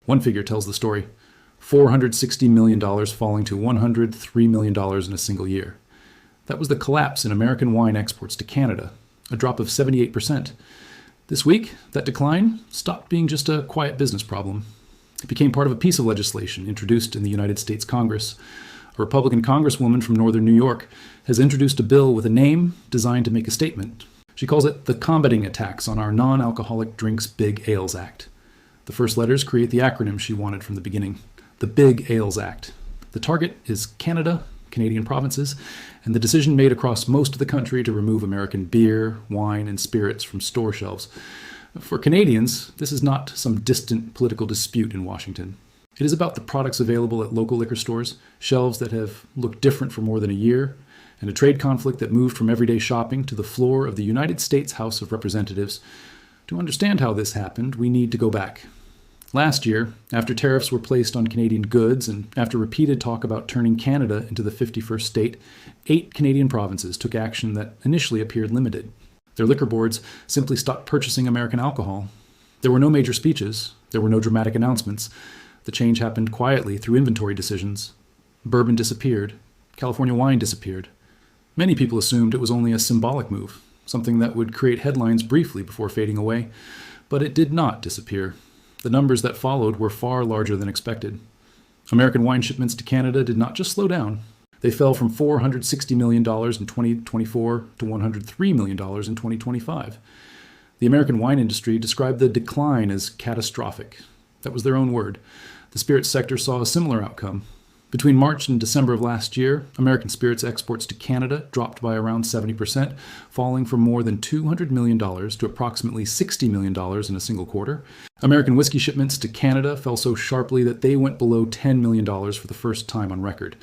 One figure tells the story: $460 million falling to $103 million in a single year. That was the collapse in American wine exports to Canada, a drop of 78%. This week, that decline stopped being just a quiet business problem. It became part of a piece of legislation introduced in the United States Congress. A Republican congresswoman from northern New York has introduced a bill with a name designed to make a statement. She calls it the Combating Attacks on Our Non-Alcoholic Drinks Big Ales Act. The first letters create the acronym she wanted from the beginning: the Big Ales Act. The target is Canada, Canadian provinces, and the decision made across most of the country to remove American beer, wine, and spirits from store shelves. For Canadians, this is not some distant political dispute in Washington. It is about the products available at local liquor stores, shelves that have looked different for more than a year, and a trade conflict that moved from everyday shopping to the floor of the United States House of Representatives. To understand how this happened, we need to go back. Last year, after tariffs were placed on Canadian goods and after repeated talk about turning Canada into the 51st state, 8 Canadian provinces took action that initially appeared limited. Their liquor boards simply stopped purchasing American alcohol. There were no major speeches. There were no dramatic announcements. The change happened quietly through inventory decisions. Bourbon disappeared. California wine disappeared. Many people assumed it was only a symbolic move, something that would create headlines briefly before fading away. But it did not disappear. The numbers that followed were far larger than expected. American wine shipments to Canada did not just slow down. They fell from $460 million in 2024 to $103 million in 2025. The American wine industry described the decline as catastrophic. That was their own word. The spirits sector saw a similar outcome. Between March and December of last year, American spirits exports to Canada dropped by around 70%, falling from more than $200 million to approximately $60 million in a single quarter. American whiskey shipments to Canada fell so sharply that they went below $10 million for the first time on record.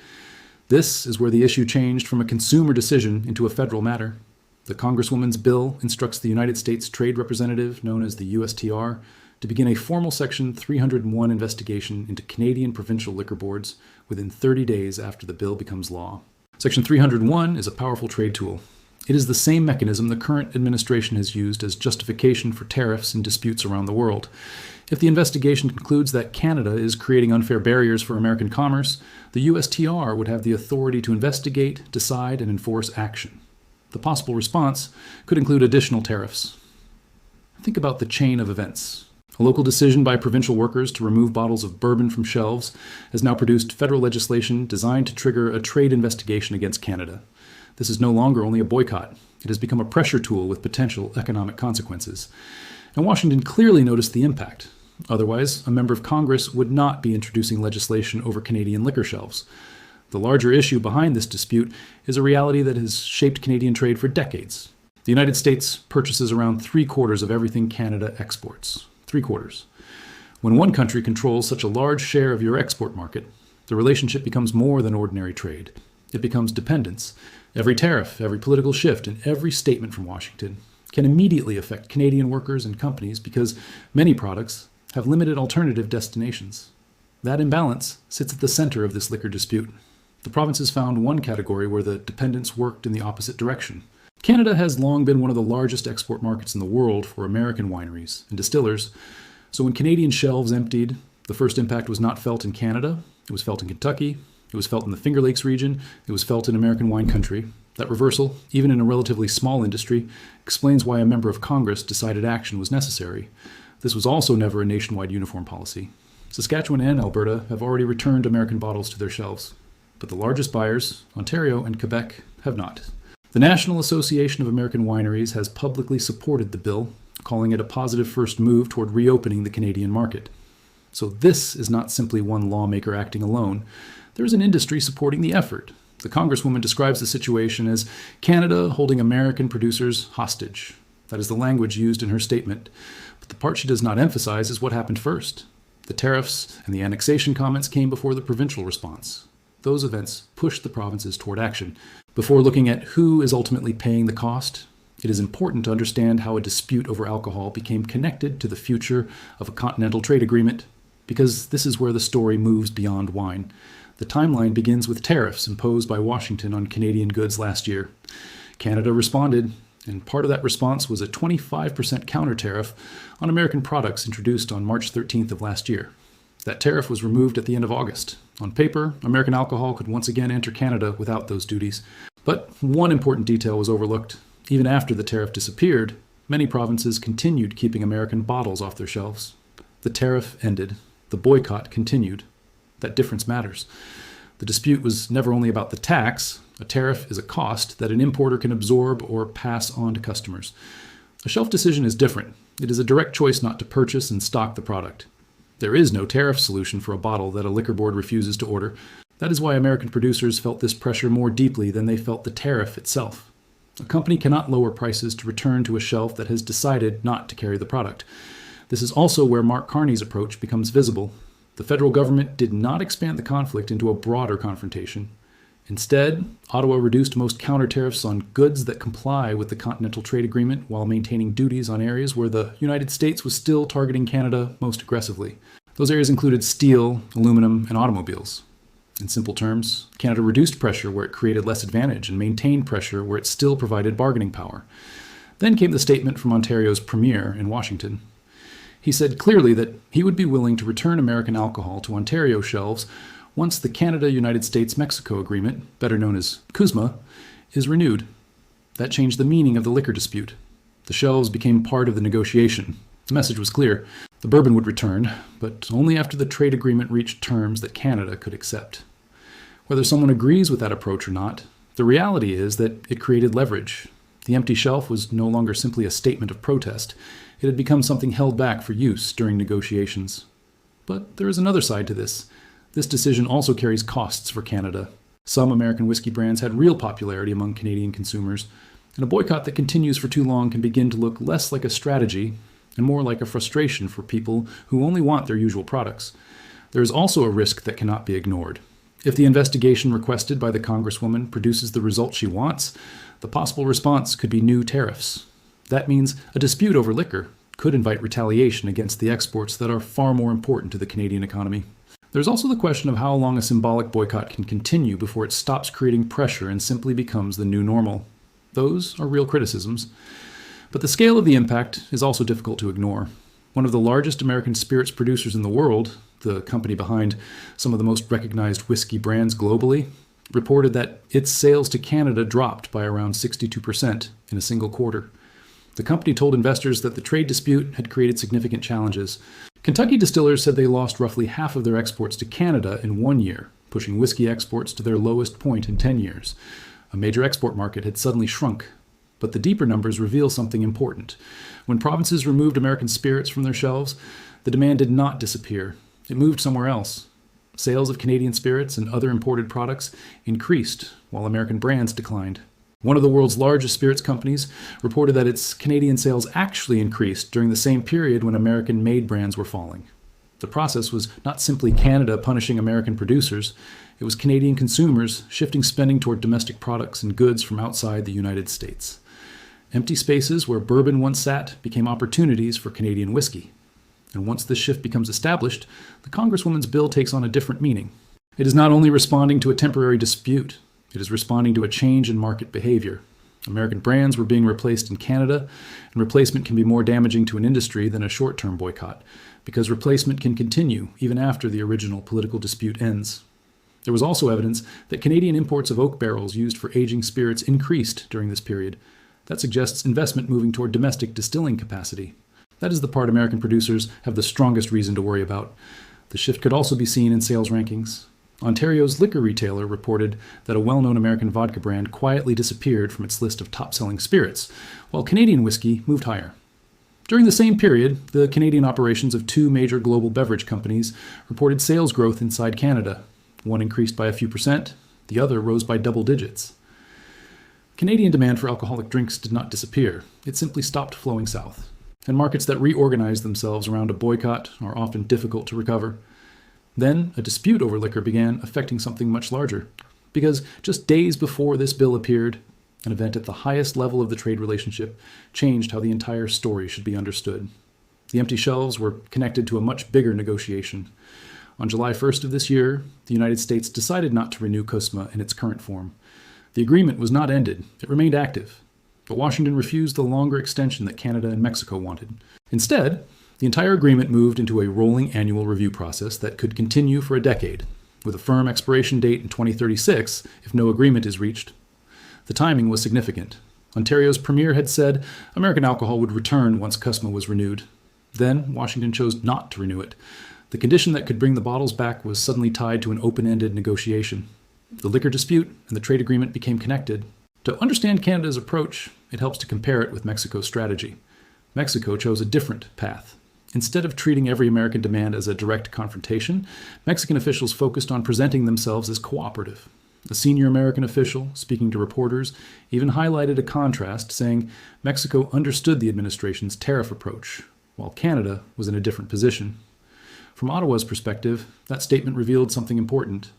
This is where the issue changed from a consumer decision into a federal matter. The Congresswoman's bill instructs the United States Trade Representative, known as the USTR, to begin a formal Section 301 investigation into Canadian provincial liquor boards within 30 days after the bill becomes law. Section 301 is a powerful trade tool. It is the same mechanism the current administration has used as justification for tariffs in disputes around the world. If the investigation concludes that Canada is creating unfair barriers for American commerce, the USTR would have the authority to investigate, decide, and enforce action. The possible response could include additional tariffs. Think about the chain of events. A local decision by provincial workers to remove bottles of bourbon from shelves has now produced federal legislation designed to trigger a trade investigation against Canada. This is no longer only a boycott. It has become a pressure tool with potential economic consequences. And Washington clearly noticed the impact. Otherwise, a member of Congress would not be introducing legislation over Canadian liquor shelves. The larger issue behind this dispute is a reality that has shaped Canadian trade for decades. The United States purchases around 3/4 of everything Canada exports. 3/4. When one country controls such a large share of your export market, the relationship becomes more than ordinary trade. It becomes dependence. Every tariff, every political shift, and every statement from Washington can immediately affect Canadian workers and companies because many products have limited alternative destinations. That imbalance sits at the center of this liquor dispute. The provinces found one category where the dependence worked in the opposite direction. Canada has long been one of the largest export markets in the world for American wineries and distillers, so when Canadian shelves emptied, the first impact was not felt in Canada. It was felt in Kentucky. It was felt in the Finger Lakes region. It was felt in American wine country. That reversal, even in a relatively small industry, explains why a member of Congress decided action was necessary. This was also never a nationwide uniform policy. Saskatchewan and Alberta have already returned American bottles to their shelves, but the largest buyers, Ontario and Quebec, have not. The National Association of American Wineries has publicly supported the bill, calling it a positive first move toward reopening the Canadian market. So this is not simply one lawmaker acting alone. There is an industry supporting the effort. The Congresswoman describes the situation as Canada holding American producers hostage. That is the language used in her statement. But the part she does not emphasize is what happened first. The tariffs and the annexation comments came before the provincial response. Those events pushed the provinces toward action. Before looking at who is ultimately paying the cost, it is important to understand how a dispute over alcohol became connected to the future of a continental trade agreement, because this is where the story moves beyond wine. The timeline begins with tariffs imposed by Washington on Canadian goods last year. Canada responded, and part of that response was a 25% counter tariff on American products introduced on March 13th of last year. That tariff was removed at the end of August. On paper, American alcohol could once again enter Canada without those duties. But one important detail was overlooked. Even after the tariff disappeared, many provinces continued keeping American bottles off their shelves. The tariff ended. The boycott continued. That difference matters. The dispute was never only about the tax. A tariff is a cost that an importer can absorb or pass on to customers. A shelf decision is different. It is a direct choice not to purchase and stock the product. There is no tariff solution for a bottle that a liquor board refuses to order. That is why American producers felt this pressure more deeply than they felt the tariff itself. A company cannot lower prices to return to a shelf that has decided not to carry the product. This is also where Mark Carney's approach becomes visible. The federal government did not expand the conflict into a broader confrontation. Instead, Ottawa reduced most counter tariffs on goods that comply with the Continental Trade Agreement while maintaining duties on areas where the United States was still targeting Canada most aggressively. Those areas included steel, aluminum, and automobiles. In simple terms, Canada reduced pressure where it created less advantage and maintained pressure where it still provided bargaining power. Then came the statement from Ontario's premier in Washington. He said clearly that he would be willing to return American alcohol to Ontario shelves once the Canada-United States-Mexico Agreement, better known as CUSMA, is renewed. That changed the meaning of the liquor dispute. The shelves became part of the negotiation. The message was clear. The bourbon would return, but only after the trade agreement reached terms that Canada could accept. Whether someone agrees with that approach or not, the reality is that it created leverage. The empty shelf was no longer simply a statement of protest. It had become something held back for use during negotiations. But there is another side to this. This decision also carries costs for Canada. Some American whiskey brands had real popularity among Canadian consumers, and a boycott that continues for too long can begin to look less like a strategy and more like a frustration for people who only want their usual products. There is also a risk that cannot be ignored. If the investigation requested by the Congresswoman produces the result she wants, the possible response could be new tariffs. That means a dispute over liquor could invite retaliation against the exports that are far more important to the Canadian economy. There's also the question of how long a symbolic boycott can continue before it stops creating pressure and simply becomes the new normal. Those are real criticisms. But the scale of the impact is also difficult to ignore. One of the largest American spirits producers in the world, the company behind some of the most recognized whiskey brands globally, reported that its sales to Canada dropped by around 62% in a single quarter. The company told investors that the trade dispute had created significant challenges. Kentucky distillers said they lost roughly half of their exports to Canada in 1 year, pushing whiskey exports to their lowest point in 10 years. A major export market had suddenly shrunk. But the deeper numbers reveal something important. When provinces removed American spirits from their shelves, the demand did not disappear. It moved somewhere else. Sales of Canadian spirits and other imported products increased, while American brands declined. One of the world's largest spirits companies reported that its Canadian sales actually increased during the same period when American-made brands were falling. The process was not simply Canada punishing American producers. It was Canadian consumers shifting spending toward domestic products and goods from outside the United States. Empty spaces where bourbon once sat became opportunities for Canadian whiskey. And once this shift becomes established, the Congresswoman's bill takes on a different meaning. It is not only responding to a temporary dispute, it is responding to a change in market behavior. American brands were being replaced in Canada, and replacement can be more damaging to an industry than a short-term boycott, because replacement can continue even after the original political dispute ends. There was also evidence that Canadian imports of oak barrels used for aging spirits increased during this period. That suggests investment moving toward domestic distilling capacity. That is the part American producers have the strongest reason to worry about. The shift could also be seen in sales rankings. Ontario's liquor retailer reported that a well-known American vodka brand quietly disappeared from its list of top-selling spirits, while Canadian whiskey moved higher. During the same period, the Canadian operations of two major global beverage companies reported sales growth inside Canada. One increased by a few percent, the other rose by double digits. Canadian demand for alcoholic drinks did not disappear. It simply stopped flowing south. And markets that reorganize themselves around a boycott are often difficult to recover. Then, a dispute over liquor began affecting something much larger. Because just days before this bill appeared, an event at the highest level of the trade relationship changed how the entire story should be understood. The empty shelves were connected to a much bigger negotiation. On July 1st of this year, the United States decided not to renew CUSMA in its current form. The agreement was not ended, it remained active, but Washington refused the longer extension that Canada and Mexico wanted. Instead, the The entire agreement moved into a rolling annual review process that could continue for a decade, with a firm expiration date in 2036 if no agreement is reached. The timing was significant. Ontario's premier had said American alcohol would return once CUSMA was renewed. Then Washington chose not to renew it. The condition that could bring the bottles back was suddenly tied to an open-ended negotiation. The liquor dispute and the trade agreement became connected. To understand Canada's approach, it helps to compare it with Mexico's strategy. Mexico chose a different path. Instead of treating every American demand as a direct confrontation, Mexican officials focused on presenting themselves as cooperative. A senior American official, speaking to reporters, even highlighted a contrast, saying Mexico understood the administration's tariff approach, while Canada was in a different position. From Ottawa's perspective, that statement revealed something important.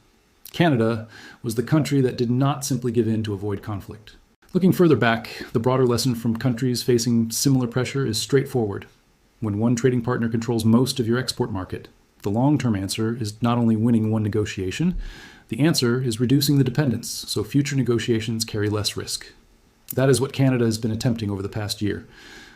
Canada was the country that did not simply give in to avoid conflict. Looking further back, the broader lesson from countries facing similar pressure is straightforward. When one trading partner controls most of your export market, the long-term answer is not only winning one negotiation, the answer is reducing the dependence so future negotiations carry less risk. That is what Canada has been attempting over the past year.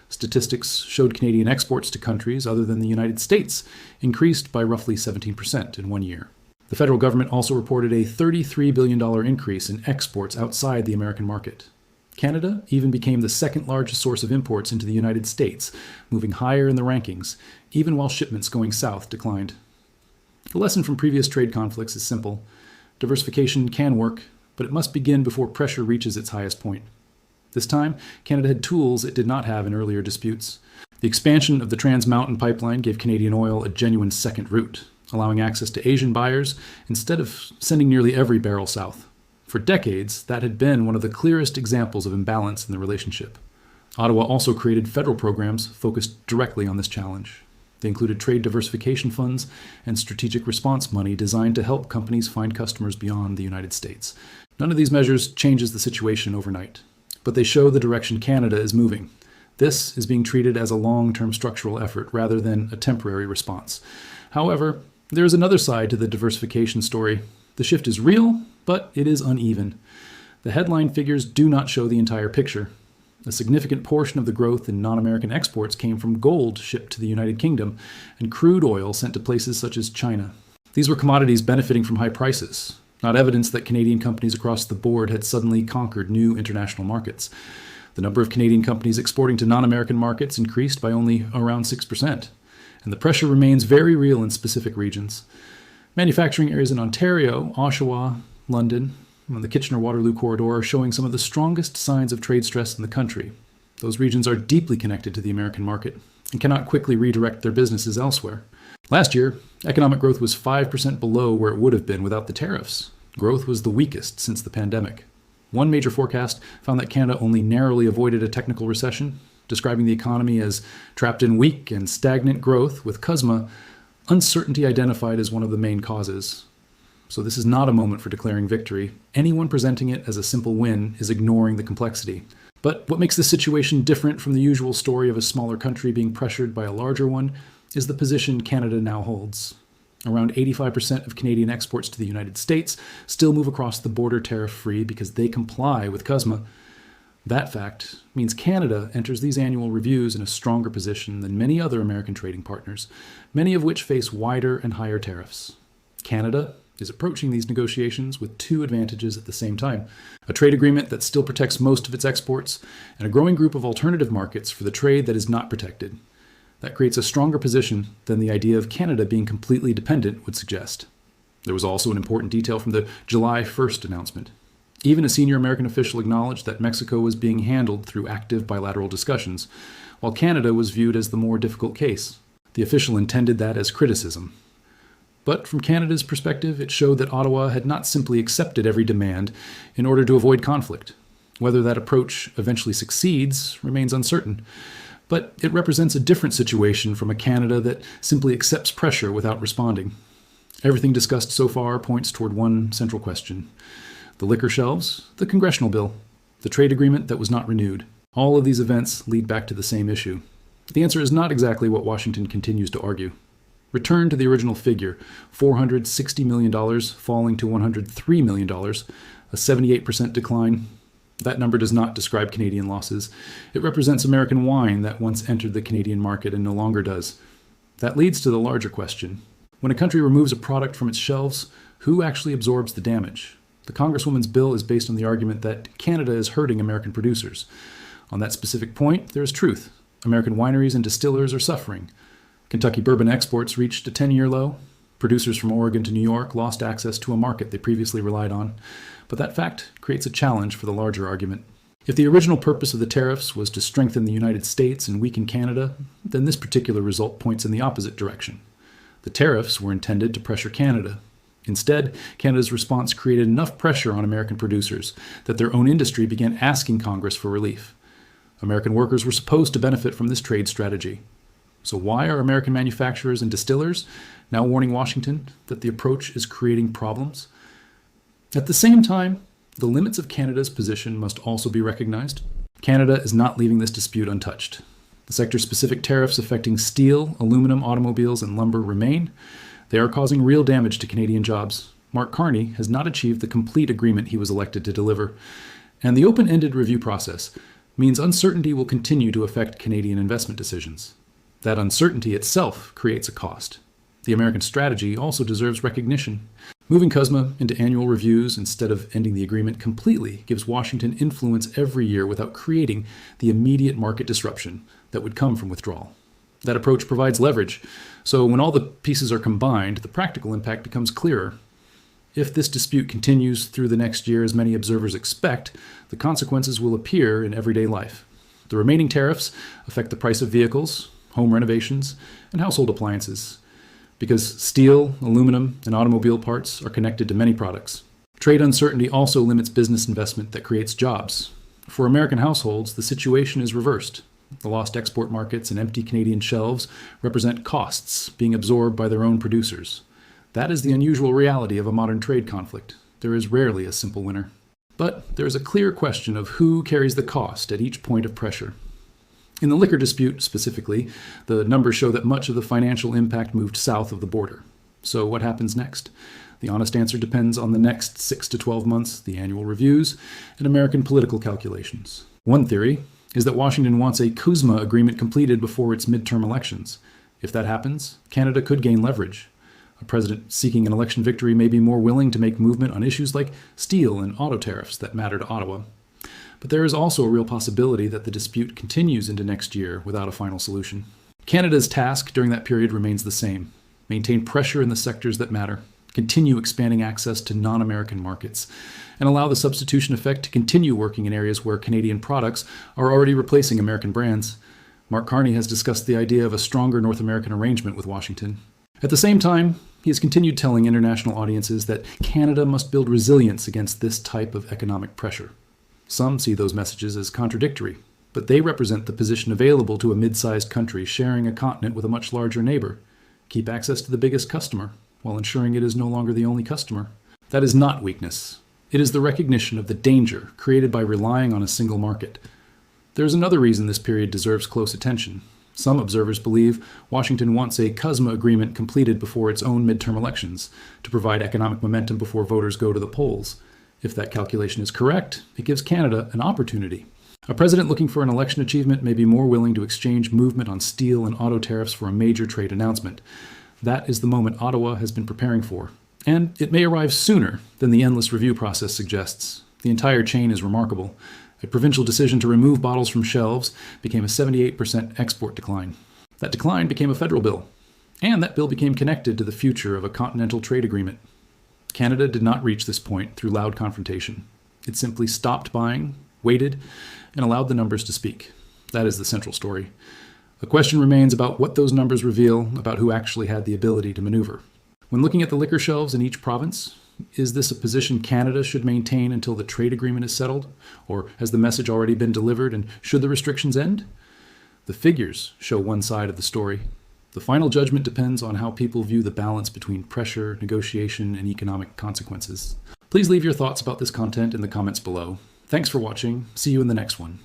Statistics showed Canadian exports to countries other than the United States increased by roughly 17% in 1 year. The federal government also reported a $33 billion increase in exports outside the American market. Canada even became the second largest source of imports into the United States, moving higher in the rankings, even while shipments going south declined. The lesson from previous trade conflicts is simple. Diversification can work, but it must begin before pressure reaches its highest point. This time, Canada had tools it did not have in earlier disputes. The expansion of the Trans Mountain pipeline gave Canadian oil a genuine second route, allowing access to Asian buyers instead of sending nearly every barrel south. For decades, that had been one of the clearest examples of imbalance in the relationship. Ottawa also created federal programs focused directly on this challenge. They included trade diversification funds and strategic response money designed to help companies find customers beyond the United States. None of these measures changes the situation overnight, but they show the direction Canada is moving. This is being treated as a long-term structural effort rather than a temporary response. However, there is another side to the diversification story. The shift is real, but it is uneven. The headline figures do not show the entire picture. A significant portion of the growth in non-American exports came from gold shipped to the United Kingdom and crude oil sent to places such as China. These were commodities benefiting from high prices, not evidence that Canadian companies across the board had suddenly conquered new international markets. The number of Canadian companies exporting to non-American markets increased by only around 6%, and the pressure remains very real in specific regions. Manufacturing areas in Ontario, Oshawa, London, and the Kitchener-Waterloo corridor are showing some of the strongest signs of trade stress in the country. Those regions are deeply connected to the American market and cannot quickly redirect their businesses elsewhere. Last year, economic growth was 5% below where it would have been without the tariffs. Growth was the weakest since the pandemic. One major forecast found that Canada only narrowly avoided a technical recession, describing the economy as trapped in weak and stagnant growth, with CUSMA, uncertainty identified as one of the main causes. So this is not a moment for declaring victory. Anyone presenting it as a simple win is ignoring the complexity. But what makes this situation different from the usual story of a smaller country being pressured by a larger one is the position Canada now holds. Around 85% of Canadian exports to the United States still move across the border tariff-free because they comply with CUSMA. That fact means Canada enters these annual reviews in a stronger position than many other American trading partners, many of which face wider and higher tariffs. Canada is approaching these negotiations with two advantages at the same time: a trade agreement that still protects most of its exports, and a growing group of alternative markets for the trade that is not protected. That creates a stronger position than the idea of Canada being completely dependent would suggest. There was also an important detail from the July 1st announcement. Even a senior American official acknowledged that Mexico was being handled through active bilateral discussions, while Canada was viewed as the more difficult case. The official intended that as criticism. But from Canada's perspective, it showed that Ottawa had not simply accepted every demand in order to avoid conflict. Whether that approach eventually succeeds remains uncertain. But it represents a different situation from a Canada that simply accepts pressure without responding. Everything discussed so far points toward one central question: the liquor shelves, the congressional bill, the trade agreement that was not renewed. All of these events lead back to the same issue. The answer is not exactly what Washington continues to argue. Return to the original figure, $460 million falling to $103 million, a 78% decline. That number does not describe Canadian losses. It represents American wine that once entered the Canadian market and no longer does. That leads to the larger question. When a country removes a product from its shelves, who actually absorbs the damage? The Congresswoman's bill is based on the argument that Canada is hurting American producers. On that specific point, there is truth. American wineries and distillers are suffering. Kentucky bourbon exports reached a 10-year low. Producers from Oregon to New York lost access to a market they previously relied on. But that fact creates a challenge for the larger argument. If the original purpose of the tariffs was to strengthen the United States and weaken Canada, then this particular result points in the opposite direction. The tariffs were intended to pressure Canada. Instead, Canada's response created enough pressure on American producers that their own industry began asking Congress for relief. American workers were supposed to benefit from this trade strategy. So why are American manufacturers and distillers now warning Washington that the approach is creating problems? At the same time, the limits of Canada's position must also be recognized. Canada is not leaving this dispute untouched. The sector-specific tariffs affecting steel, aluminum, automobiles, and lumber remain. They are causing real damage to Canadian jobs. Mark Carney has not achieved the complete agreement he was elected to deliver. And the open-ended review process means uncertainty will continue to affect Canadian investment decisions. That uncertainty itself creates a cost. The American strategy also deserves recognition. Moving CUSMA into annual reviews instead of ending the agreement completely gives Washington influence every year without creating the immediate market disruption that would come from withdrawal. That approach provides leverage, so when all the pieces are combined, the practical impact becomes clearer. If this dispute continues through the next year as many observers expect, the consequences will appear in everyday life. The remaining tariffs affect the price of vehicles, home renovations, and household appliances, because steel, aluminum, and automobile parts are connected to many products. Trade uncertainty also limits business investment that creates jobs. For American households, the situation is reversed. The lost export markets and empty Canadian shelves represent costs being absorbed by their own producers. That is the unusual reality of a modern trade conflict. There is rarely a simple winner. But there is a clear question of who carries the cost at each point of pressure. In the liquor dispute specifically, the numbers show that much of the financial impact moved south of the border. So what happens next? The honest answer depends on the next 6 to 12 months, the annual reviews, and American political calculations. One theory is that Washington wants a CUSMA agreement completed before its midterm elections. If that happens, Canada could gain leverage. A president seeking an election victory may be more willing to make movement on issues like steel and auto tariffs that matter to Ottawa. But there is also a real possibility that the dispute continues into next year without a final solution. Canada's task during that period remains the same: maintain pressure in the sectors that matter, continue expanding access to non-American markets, and allow the substitution effect to continue working in areas where Canadian products are already replacing American brands. Mark Carney has discussed the idea of a stronger North American arrangement with Washington. At the same time, he has continued telling international audiences that Canada must build resilience against this type of economic pressure. Some see those messages as contradictory, but they represent the position available to a mid-sized country sharing a continent with a much larger neighbor. Keep access to the biggest customer, while ensuring it is no longer the only customer. That is not weakness. It is the recognition of the danger created by relying on a single market. There is another reason this period deserves close attention. Some observers believe Washington wants a CUSMA agreement completed before its own midterm elections to provide economic momentum before voters go to the polls. If that calculation is correct, it gives Canada an opportunity. A president looking for an election achievement may be more willing to exchange movement on steel and auto tariffs for a major trade announcement. That is the moment Ottawa has been preparing for. And it may arrive sooner than the endless review process suggests. The entire chain is remarkable. A provincial decision to remove bottles from shelves became a 78% export decline. That decline became a federal bill. And that bill became connected to the future of a continental trade agreement. Canada did not reach this point through loud confrontation. It simply stopped buying, waited, and allowed the numbers to speak. That is the central story. The question remains about what those numbers reveal about who actually had the ability to maneuver. When looking at the liquor shelves in each province, is this a position Canada should maintain until the trade agreement is settled? Or has the message already been delivered, and should the restrictions end? The figures show one side of the story. The final judgment depends on how people view the balance between pressure, negotiation, and economic consequences. Please leave your thoughts about this content in the comments below. Thanks for watching. See you in the next one.